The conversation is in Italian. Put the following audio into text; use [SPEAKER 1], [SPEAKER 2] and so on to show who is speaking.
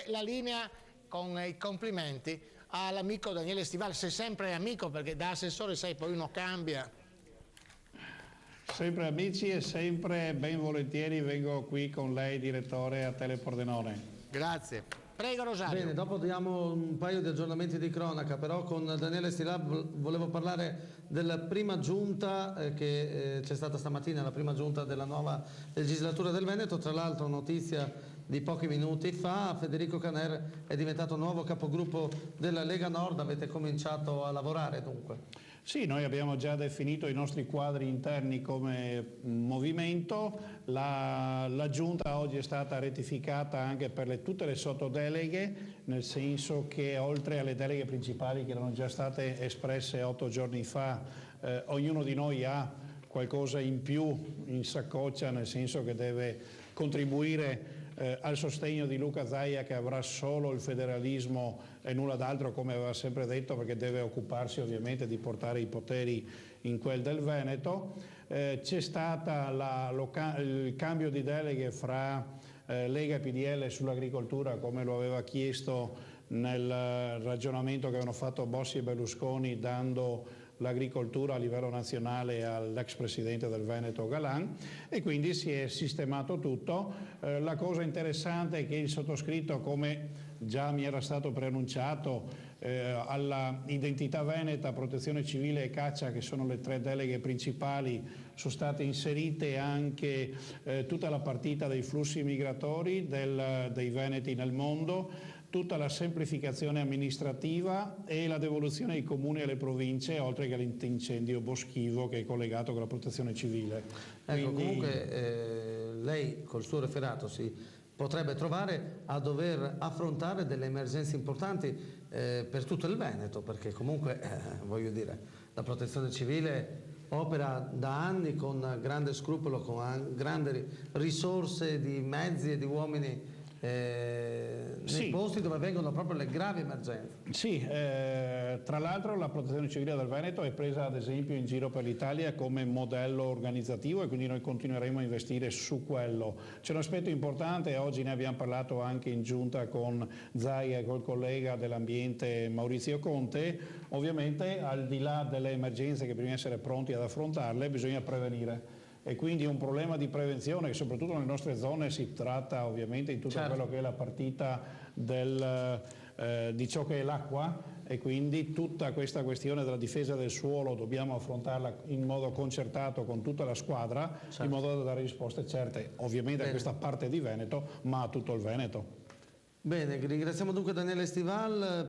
[SPEAKER 1] la linea con i complimenti all'amico Daniele Stival, se sempre è amico, perché da assessore sai poi uno cambia.
[SPEAKER 2] Sempre amici e sempre ben volentieri vengo qui con lei, direttore, a Telepordenone.
[SPEAKER 1] Grazie. Prego Rosario.
[SPEAKER 3] Bene, dopo diamo un paio di aggiornamenti di cronaca, però con Daniele Stival volevo parlare della prima giunta che c'è stata stamattina, la prima giunta della nuova legislatura del Veneto. Tra l'altro, notizia di pochi minuti fa, Federico Caner è diventato nuovo capogruppo della Lega Nord. Avete cominciato a lavorare dunque?
[SPEAKER 2] Sì, noi abbiamo già definito i nostri quadri interni come movimento, la giunta oggi è stata rettificata anche per tutte le sottodeleghe, nel senso che oltre alle deleghe principali che erano già state espresse 8 giorni fa, ognuno di noi ha qualcosa in più in saccoccia, nel senso che deve contribuire al sostegno di Luca Zaia, che avrà solo il federalismo e nulla d'altro, come aveva sempre detto, perché deve occuparsi ovviamente di portare i poteri in quel del Veneto. C'è stato il cambio di deleghe fra Lega e PDL sull'agricoltura, come lo aveva chiesto nel ragionamento che avevano fatto Bossi e Berlusconi, dando l'agricoltura a livello nazionale all'ex presidente del Veneto Galan, e quindi si è sistemato tutto. La cosa interessante è che il sottoscritto, come già mi era stato preannunciato, alla identità veneta, protezione civile e caccia, che sono le 3 deleghe principali, sono state inserite anche tutta la partita dei flussi migratori dei veneti nel mondo, tutta la semplificazione amministrativa e la devoluzione ai comuni e alle province, oltre che all'incendio boschivo che è collegato con la protezione civile.
[SPEAKER 3] Ecco, comunque lei col suo referato si potrebbe trovare a dover affrontare delle emergenze importanti per tutto il Veneto, perché comunque, voglio dire, la protezione civile opera da anni con grande scrupolo, con grandi risorse di mezzi e di uomini nei posti dove vengono proprio le gravi emergenze.
[SPEAKER 2] Sì, tra l'altro la protezione civile del Veneto è presa ad esempio in giro per l'Italia come modello organizzativo, e quindi noi continueremo a investire su quello. C'è un aspetto importante, oggi ne abbiamo parlato anche in giunta con Zaia e col collega dell'ambiente Maurizio Conte. Ovviamente, al di là delle emergenze che bisogna essere pronti ad affrontarle, bisogna prevenire. E quindi un problema di prevenzione, che soprattutto nelle nostre zone si tratta ovviamente in tutto quello che è la partita di ciò che è l'acqua, e quindi tutta questa questione della difesa del suolo dobbiamo affrontarla in modo concertato con tutta la squadra, in modo da dare risposte certe ovviamente a questa parte di Veneto, ma a tutto il Veneto.
[SPEAKER 3] Bene, ringraziamo dunque Daniele Stival.